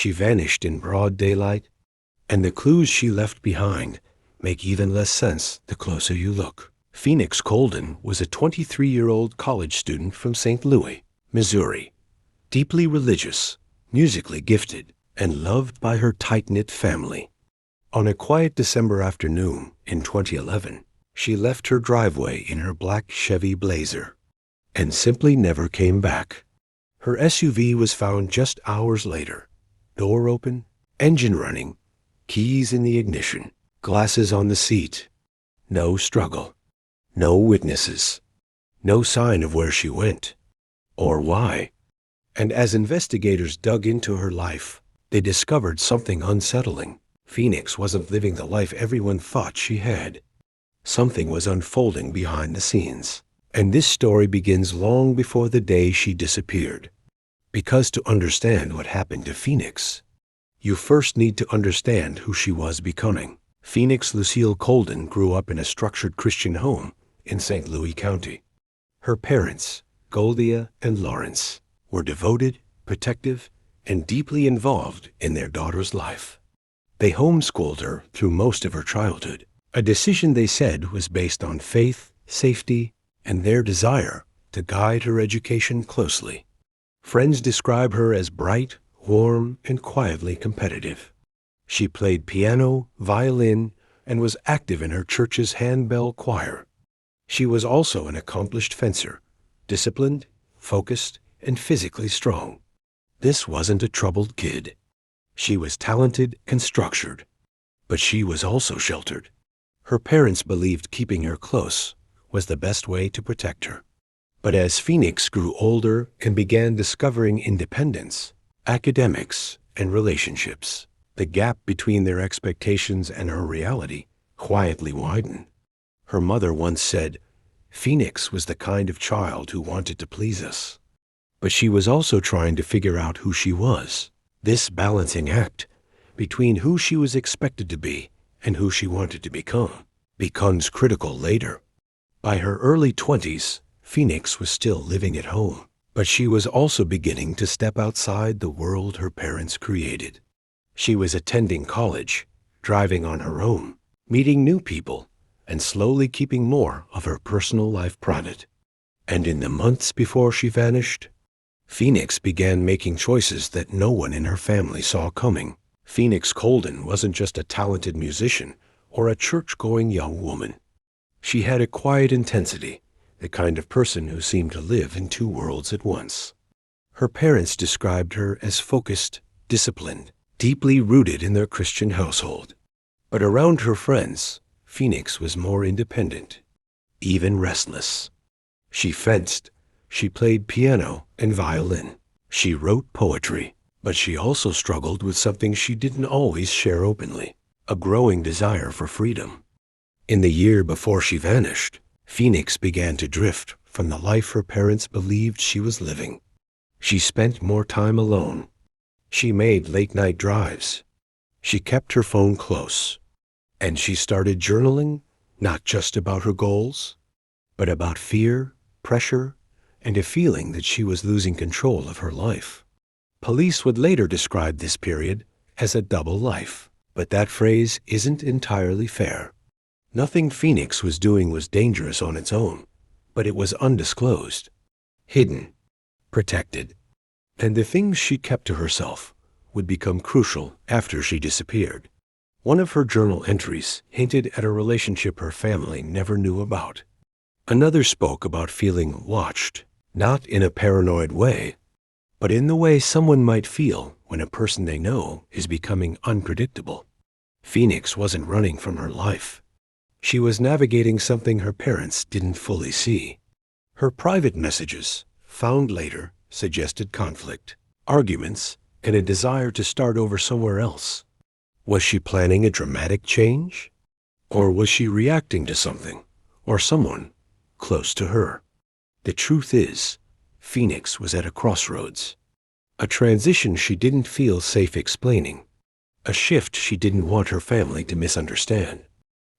She vanished in broad daylight, and the clues she left behind make even less sense the closer you look. Phoenix Coldon was a 23-year-old college student from St. Louis, Missouri, deeply religious, musically gifted, and loved by her tight-knit family. On a quiet December afternoon in 2011, she left her driveway in her black Chevy Blazer and simply never came back. Her SUV was found just hours later, door open, engine running, keys in the ignition, glasses on the seat. No struggle, no witnesses, no sign of where she went or why. And as investigators dug into her life, they discovered something unsettling. Phoenix wasn't living the life everyone thought she had. Something was unfolding behind the scenes. And this story begins long before the day she disappeared. Because to understand what happened to Phoenix, you first need to understand who she was becoming. Phoenix Lucille Coldon grew up in a structured Christian home in St. Louis County. Her parents, Goldia and Lawrence, were devoted, protective, and deeply involved in their daughter's life. They homeschooled her through most of her childhood, a decision they said was based on faith, safety, and their desire to guide her education closely. Friends describe her as bright, warm, and quietly competitive. She played piano, violin, and was active in her church's handbell choir. She was also an accomplished fencer, disciplined, focused, and physically strong. This wasn't a troubled kid. She was talented and structured, but she was also sheltered. Her parents believed keeping her close was the best way to protect her. But as Phoenix grew older and began discovering independence, academics, and relationships, the gap between their expectations and her reality quietly widened. Her mother once said, "Phoenix was the kind of child who wanted to please us." But she was also trying to figure out who she was. This balancing act between who she was expected to be and who she wanted to become becomes critical later. By her early 20s, Phoenix was still living at home, but she was also beginning to step outside the world her parents created. She was attending college, driving on her own, meeting new people, and slowly keeping more of her personal life private. And in the months before she vanished, Phoenix began making choices that no one in her family saw coming. Phoenix Coldon wasn't just a talented musician or a church-going young woman. She had a quiet intensity, the kind of person who seemed to live in two worlds at once. Her parents described her as focused, disciplined, deeply rooted in their Christian household. But around her friends, Phoenix was more independent, even restless. She fenced, she played piano and violin. She wrote poetry, but she also struggled with something she didn't always share openly, a growing desire for freedom. In the year before she vanished, Phoenix began to drift from the life her parents believed she was living. She spent more time alone. She made late-night drives. She kept her phone close. And she started journaling, not just about her goals, but about fear, pressure, and a feeling that she was losing control of her life. Police would later describe this period as a double life, but that phrase isn't entirely fair. Nothing Phoenix was doing was dangerous on its own, but it was undisclosed, hidden, protected. And the things she kept to herself would become crucial after she disappeared. One of her journal entries hinted at a relationship her family never knew about. Another spoke about feeling watched, not in a paranoid way, but in the way someone might feel when a person they know is becoming unpredictable. Phoenix wasn't running from her life. She was navigating something her parents didn't fully see. Her private messages, found later, suggested conflict, arguments, and a desire to start over somewhere else. Was she planning a dramatic change? Or was she reacting to something, or someone, close to her? The truth is, Phoenix was at a crossroads. A transition she didn't feel safe explaining. A shift she didn't want her family to misunderstand.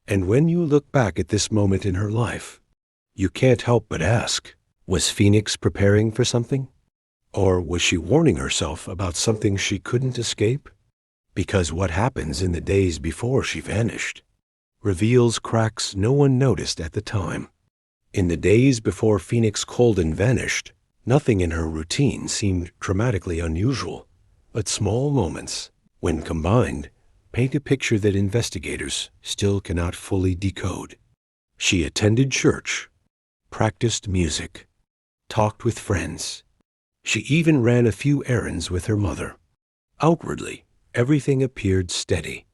And when you look back at this moment in her life, you can't help but ask, was Phoenix preparing for something? Or was she warning herself about something she couldn't escape? Because what happens in the days before she vanished reveals cracks no one noticed at the time. In the days before Phoenix Coldon vanished, nothing in her routine seemed dramatically unusual, but small moments, when combined, paint a picture that investigators still cannot fully decode. She attended church, practiced music, talked with friends. She even ran a few errands with her mother. Outwardly, everything appeared steady.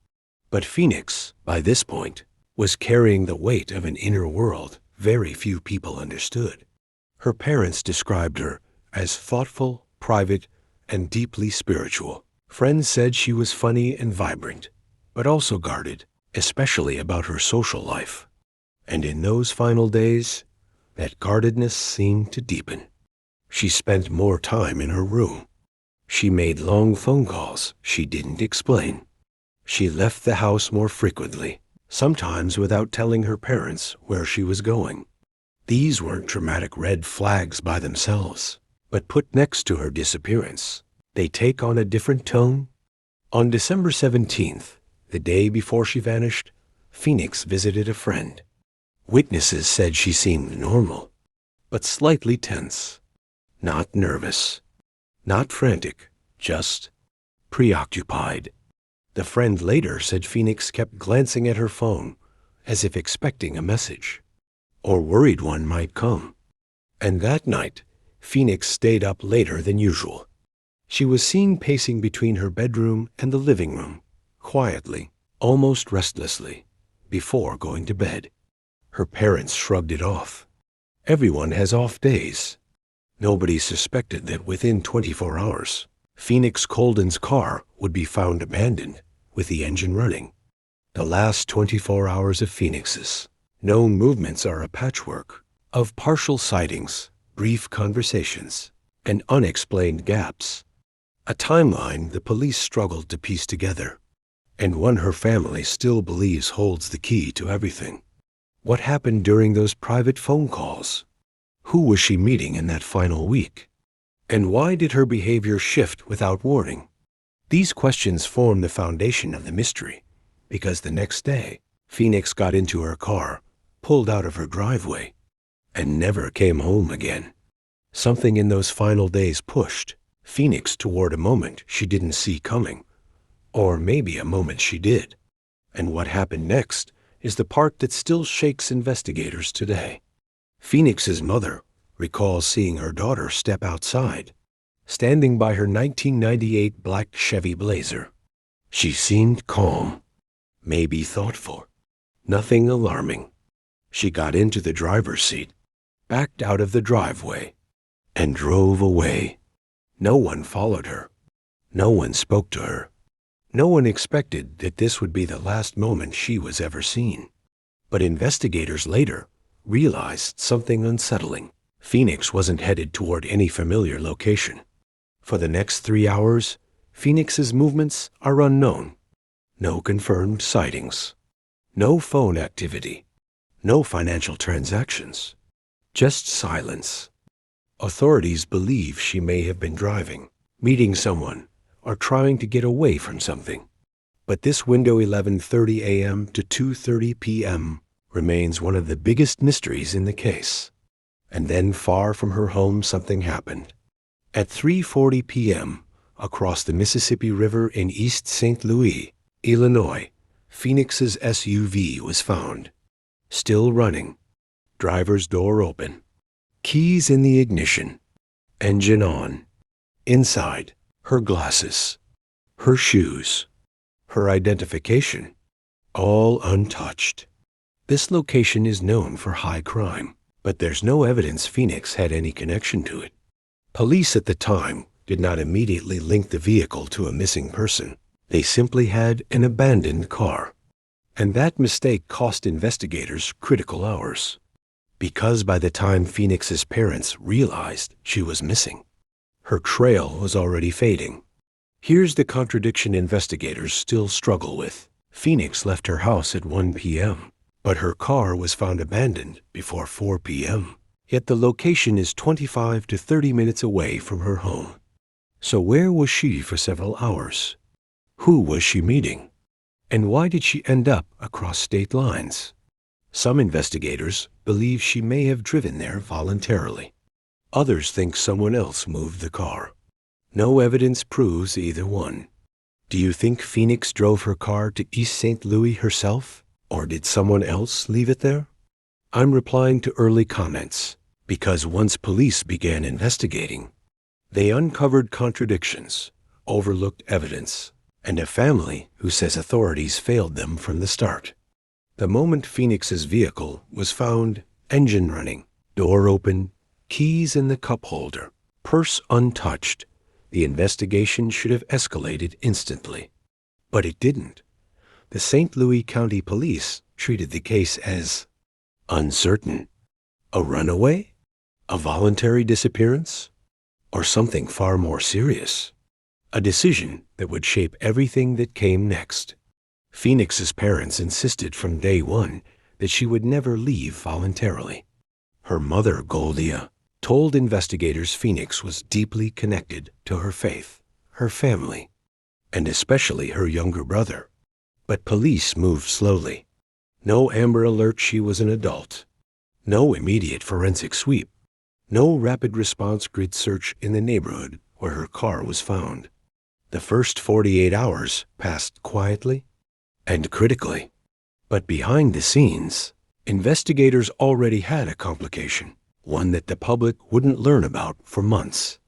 But Phoenix, by this point, was carrying the weight of an inner world very few people understood. Her parents described her as thoughtful, private, and deeply spiritual. Friends said she was funny and vibrant, but also guarded, especially about her social life. And in those final days, that guardedness seemed to deepen. She spent more time in her room. She made long phone calls she didn't explain. She left the house more frequently, sometimes without telling her parents where she was going. These weren't dramatic red flags by themselves, but put next to her disappearance, they take on a different tone. On December 17th, the day before she vanished, Phoenix visited a friend. Witnesses said she seemed normal, but slightly tense. Not nervous, not frantic, just preoccupied. The friend later said Phoenix kept glancing at her phone as if expecting a message, or worried one might come. And that night, Phoenix stayed up later than usual. She was seen pacing between her bedroom and the living room, quietly, almost restlessly, before going to bed. Her parents shrugged it off. Everyone has off days. Nobody suspected that within 24 hours, Phoenix Coldon's car would be found abandoned with the engine running. The last 24 hours of Phoenix's known movements are a patchwork of partial sightings, brief conversations, and unexplained gaps. A timeline the police struggled to piece together, and one her family still believes holds the key to everything. What happened during those private phone calls? Who was she meeting in that final week? And why did her behavior shift without warning? These questions form the foundation of the mystery, because the next day, Phoenix got into her car, pulled out of her driveway, and never came home again. Something in those final days pushed Phoenix toward a moment she didn't see coming, or maybe a moment she did. And what happened next is the part that still shakes investigators today. Phoenix's mother recalls seeing her daughter step outside, standing by her 1998 black Chevy Blazer. She seemed calm, maybe thoughtful, nothing alarming. She got into the driver's seat, backed out of the driveway, and drove away. No one followed her. No one spoke to her. No one expected that this would be the last moment she was ever seen. But investigators later realized something unsettling. Phoenix wasn't headed toward any familiar location. For the next 3 hours, Phoenix's movements are unknown. No confirmed sightings. No phone activity. No financial transactions. Just silence. Authorities believe she may have been driving, meeting someone, or trying to get away from something. But this window 11:30 a.m. to 2:30 p.m. remains one of the biggest mysteries in the case. And then far from her home something happened. At 3:40 p.m., across the Mississippi River in East St. Louis, Illinois, Phoenix's SUV was found. Still running. Driver's door open. Keys in the ignition. Engine on. Inside, her glasses, her shoes, her identification, all untouched. This location is known for high crime, but there's no evidence Phoenix had any connection to it. Police at the time did not immediately link the vehicle to a missing person. They simply had an abandoned car. And that mistake cost investigators critical hours. Because by the time Phoenix's parents realized she was missing, her trail was already fading. Here's the contradiction investigators still struggle with. Phoenix left her house at 1 p.m., but her car was found abandoned before 4 p.m. Yet the location is 25 to 30 minutes away from her home. So where was she for several hours? Who was she meeting? And why did she end up across state lines? Some investigators believe she may have driven there voluntarily. Others think someone else moved the car. No evidence proves either one. Do you think Phoenix drove her car to East St. Louis herself, or did someone else leave it there? I'm replying to early comments because once police began investigating, they uncovered contradictions, overlooked evidence, and a family who says authorities failed them from the start. The moment Phoenix's vehicle was found, engine running, door open, keys in the cup holder, purse untouched, the investigation should have escalated instantly. But it didn't. The St. Louis County Police treated the case as uncertain. A runaway? A voluntary disappearance? Or something far more serious? A decision that would shape everything that came next. Phoenix's parents insisted from day one that she would never leave voluntarily. Her mother, Goldia, told investigators Phoenix was deeply connected to her faith, her family, and especially her younger brother. But police moved slowly. No Amber Alert she was an adult. No immediate forensic sweep. No rapid response grid search in the neighborhood where her car was found. The first 48 hours passed quietly and critically. But behind the scenes, investigators already had a complication, one that the public wouldn't learn about for months.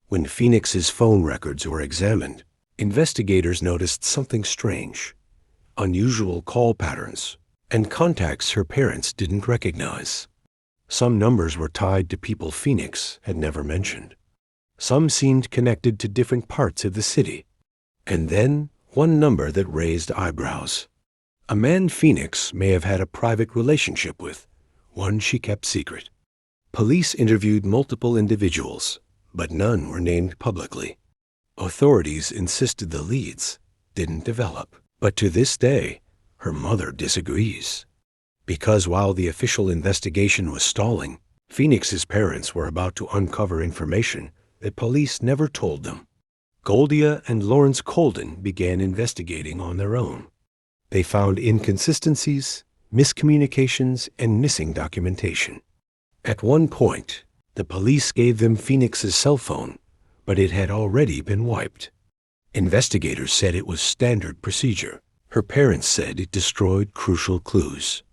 When Phoenix's phone records were examined, investigators noticed something strange, unusual call patterns, and contacts her parents didn't recognize. Some numbers were tied to people Phoenix had never mentioned. Some seemed connected to different parts of the city. And then one number that raised eyebrows. A man Phoenix may have had a private relationship with, one she kept secret. Police interviewed multiple individuals, but none were named publicly. Authorities insisted the leads didn't develop. But to this day, her mother disagrees. Because while the official investigation was stalling, Phoenix's parents were about to uncover information that police never told them. Goldia and Lawrence Coldon began investigating on their own. They found inconsistencies, miscommunications, and missing documentation. At one point, the police gave them Phoenix's cell phone, but it had already been wiped. Investigators said it was standard procedure. Her parents said it destroyed crucial clues.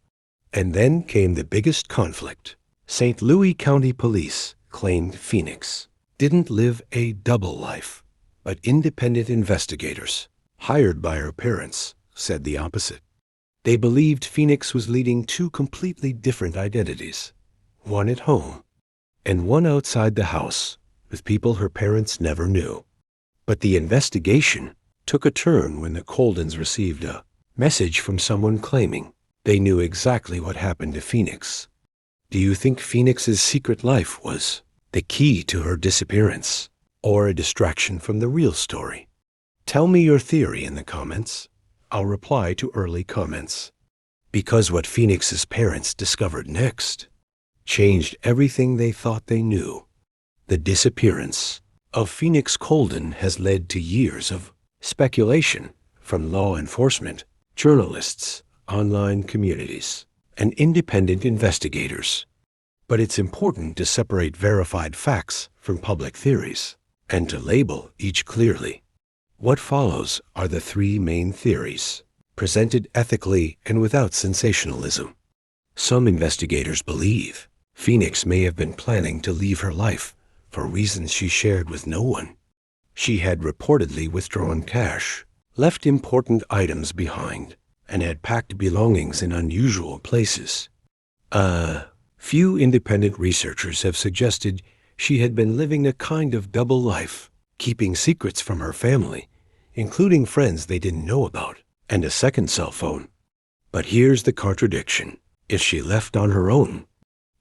And then came the biggest conflict. St. Louis County Police claimed Phoenix didn't live a double life, but independent investigators, hired by her parents, said the opposite. They believed Phoenix was leading two completely different identities, one at home and one outside the house with people her parents never knew. But the investigation took a turn when the Coldons received a message from someone claiming they knew exactly what happened to Phoenix. Do you think Phoenix's secret life was the key to her disappearance, or a distraction from the real story? Tell me your theory in the comments. I'll reply to early comments. Because what Phoenix's parents discovered next changed everything they thought they knew. The disappearance of Phoenix Coldon has led to years of speculation from law enforcement, journalists, online communities, and independent investigators. But it's important to separate verified facts from public theories and to label each clearly. What follows are the three main theories, presented ethically and without sensationalism. Some investigators believe Phoenix may have been planning to leave her life for reasons she shared with no one. She had reportedly withdrawn cash, left important items behind, and had packed belongings in unusual places. Few independent researchers have suggested she had been living a kind of double life, keeping secrets from her family, including friends they didn't know about, and a second cell phone. But here's the contradiction. If she left on her own,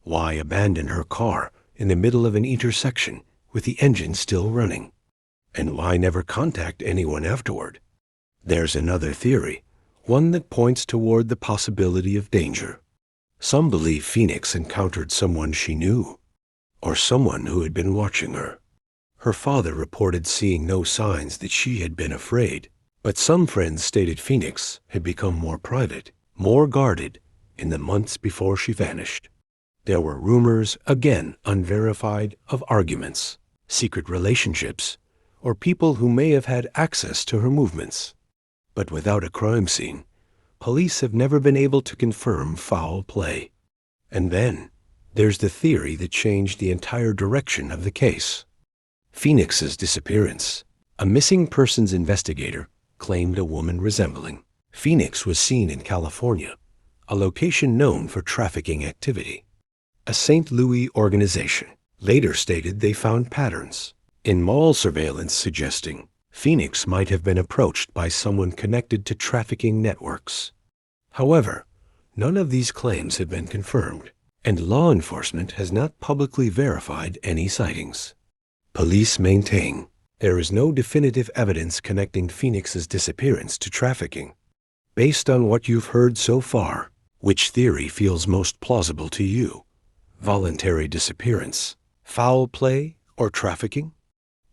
why abandon her car in the middle of an intersection with the engine still running? And why never contact anyone afterward? There's another theory, one that points toward the possibility of danger. Some believe Phoenix encountered someone she knew, or someone who had been watching her. Her father reported seeing no signs that she had been afraid, but some friends stated Phoenix had become more private, more guarded in the months before she vanished. There were rumors, again unverified, of arguments, secret relationships, or people who may have had access to her movements. But without a crime scene, police have never been able to confirm foul play. And then there's the theory that changed the entire direction of the case. Phoenix's disappearance. A missing persons investigator claimed a woman resembling Phoenix was seen in California, a location known for trafficking activity. A St. Louis organization later stated they found patterns in mall surveillance suggesting Phoenix might have been approached by someone connected to trafficking networks. However, none of these claims have been confirmed, and law enforcement has not publicly verified any sightings. Police maintain there is no definitive evidence connecting Phoenix's disappearance to trafficking. Based on what you've heard so far, which theory feels most plausible to you? Voluntary disappearance, foul play, or trafficking?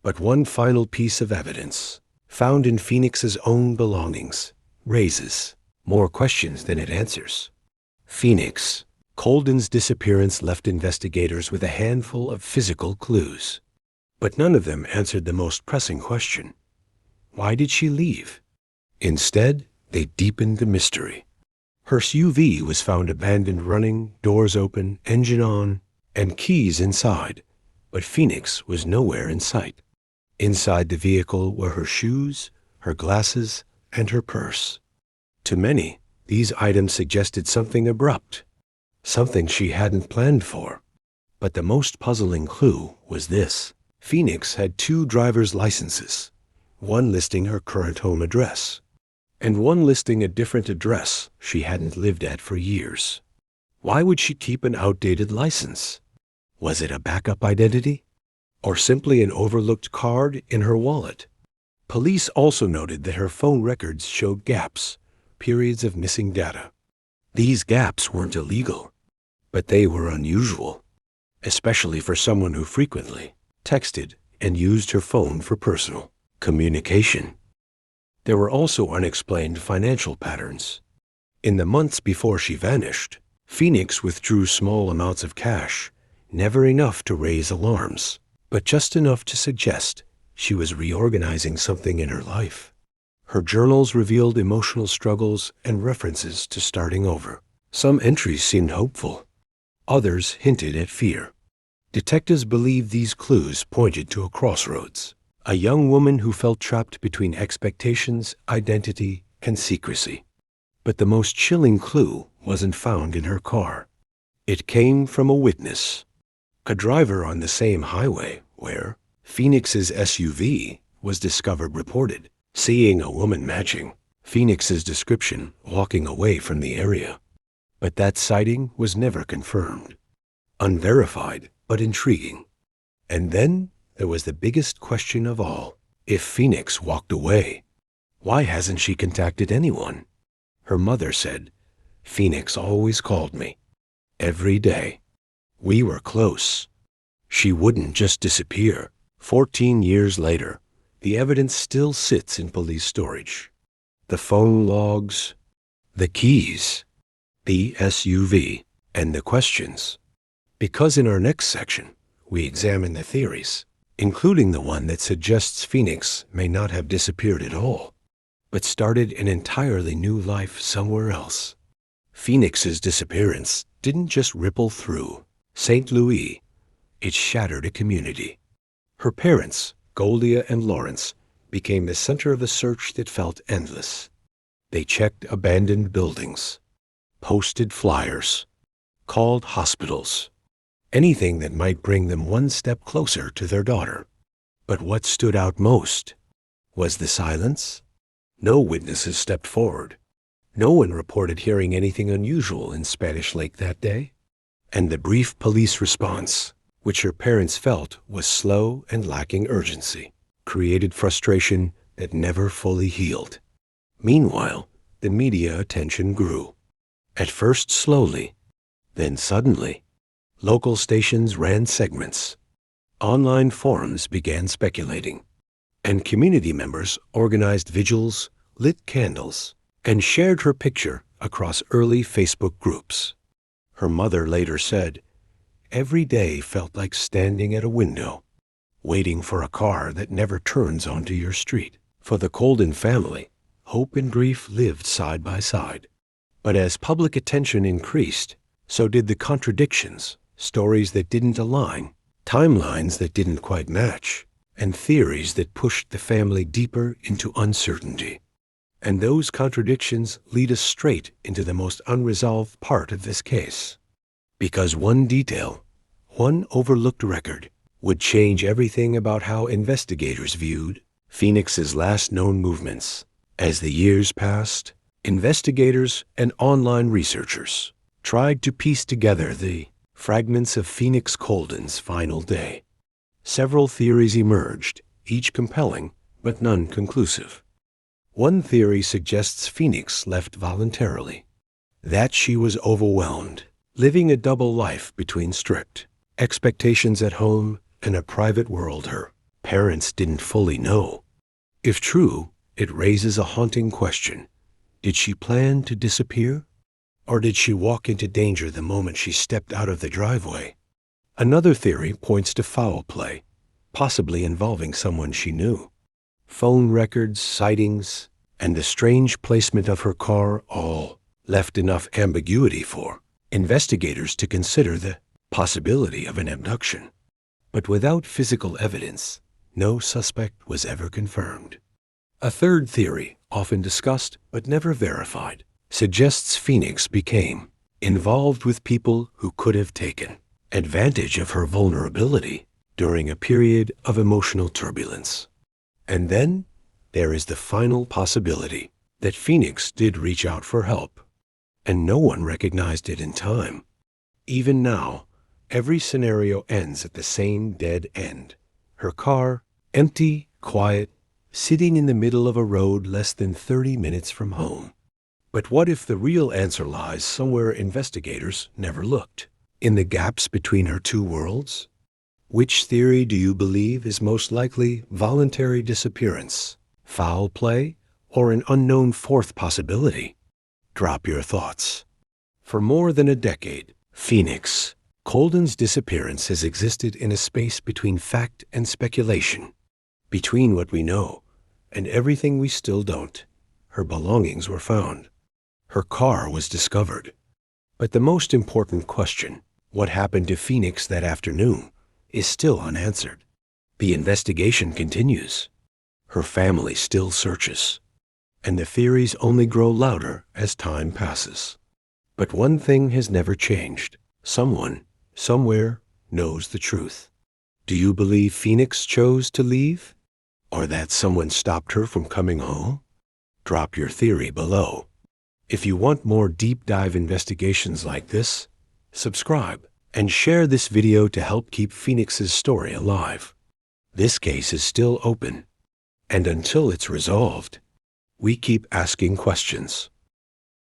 But one final piece of evidence, found in Phoenix's own belongings, raises more questions than it answers. Phoenix Coldon's disappearance left investigators with a handful of physical clues. But none of them answered the most pressing question. Why did she leave? Instead, they deepened the mystery. Her SUV was found abandoned running, doors open, engine on, and keys inside, but Phoenix was nowhere in sight. Inside the vehicle were her shoes, her glasses, and her purse. To many, these items suggested something abrupt, something she hadn't planned for. But the most puzzling clue was this. Phoenix had 2 driver's licenses, one listing her current home address, and one listing a different address she hadn't lived at for years. Why would she keep an outdated license? Was it a backup identity? Or simply an overlooked card in her wallet? Police also noted that her phone records showed gaps, periods of missing data. These gaps weren't illegal, but they were unusual, especially for someone who frequently texted and used her phone for personal communication. There were also unexplained financial patterns. In the months before she vanished, Phoenix withdrew small amounts of cash, never enough to raise alarms, but just enough to suggest she was reorganizing something in her life. Her journals revealed emotional struggles and references to starting over. Some entries seemed hopeful. Others hinted at fear. Detectives believe these clues pointed to a crossroads, a young woman who felt trapped between expectations, identity, and secrecy. But the most chilling clue wasn't found in her car. It came from a witness, a driver on the same highway where Phoenix's SUV was discovered reported seeing a woman matching Phoenix's description walking away from the area. But that sighting was never confirmed. Unverified, but intriguing. And then there was the biggest question of all. If Phoenix walked away, why hasn't she contacted anyone? Her mother said, Phoenix always called me. Every day. We were close. She wouldn't just disappear. 14 years later, the evidence still sits in police storage. The phone logs, the keys, the SUV, and the questions. Because in our next section, we examine the theories, including the one that suggests Phoenix may not have disappeared at all, but started an entirely new life somewhere else. Phoenix's disappearance didn't just ripple through St. Louis, it shattered a community. Her parents, Goldia and Lawrence, became the center of a search that felt endless. They checked abandoned buildings, posted flyers, called hospitals, anything that might bring them one step closer to their daughter. But what stood out most was the silence. No witnesses stepped forward. No one reported hearing anything unusual in Spanish Lake that day. And the brief police response, which her parents felt was slow and lacking urgency, created frustration that never fully healed. Meanwhile, the media attention grew. At first slowly, Then suddenly, local stations ran segments. Online forums began speculating, and community members organized vigils, lit candles, and shared her picture across early Facebook groups. Her mother later said, "Every day felt like standing at a window, waiting for a car that never turns onto your street." For the Coldon family, hope and grief lived side by side. But as public attention increased, so did the contradictions, stories that didn't align, timelines that didn't quite match, and theories that pushed the family deeper into uncertainty. And those contradictions lead us straight into the most unresolved part of this case. Because one detail, one overlooked record, would change everything about how investigators viewed Phoenix's last known movements. As the years passed, investigators and online researchers tried to piece together the fragments of Phoenix Coldon's final day. Several theories emerged, each compelling, but none conclusive. One theory suggests Phoenix left voluntarily, that she was overwhelmed, living a double life between strict expectations at home and a private world her parents didn't fully know. If true, it raises a haunting question. Did she plan to disappear? Or did she walk into danger the moment she stepped out of the driveway? Another theory points to foul play, possibly involving someone she knew. Phone records, sightings, and the strange placement of her car all left enough ambiguity for investigators to consider the possibility of an abduction. But without physical evidence, no suspect was ever confirmed. A third theory, often discussed but never verified, suggests Phoenix became involved with people who could have taken advantage of her vulnerability during a period of emotional turbulence. And then there is the final possibility that Phoenix did reach out for help, and no one recognized it in time. Even now, every scenario ends at the same dead end. Her car, empty, quiet, sitting in the middle of a road less than 30 minutes from home. But what if the real answer lies somewhere investigators never looked? In the gaps between her two worlds? Which theory do you believe is most likely voluntary disappearance, foul play, or an unknown fourth possibility? Drop your thoughts. For more than a decade, Phoenix Coldon's disappearance has existed in a space between fact and speculation, between what we know and everything we still don't. Her belongings were found. Her car was discovered. But the most important question, what happened to Phoenix that afternoon, is still unanswered. The investigation continues. Her family still searches, and the theories only grow louder as time passes. But one thing has never changed. Someone, somewhere, knows the truth. Do you believe Phoenix chose to leave? Or that someone stopped her from coming home? Drop your theory below. If you want more deep dive investigations like this, subscribe and share this video to help keep Phoenix's story alive. This case is still open, and until it's resolved, we keep asking questions.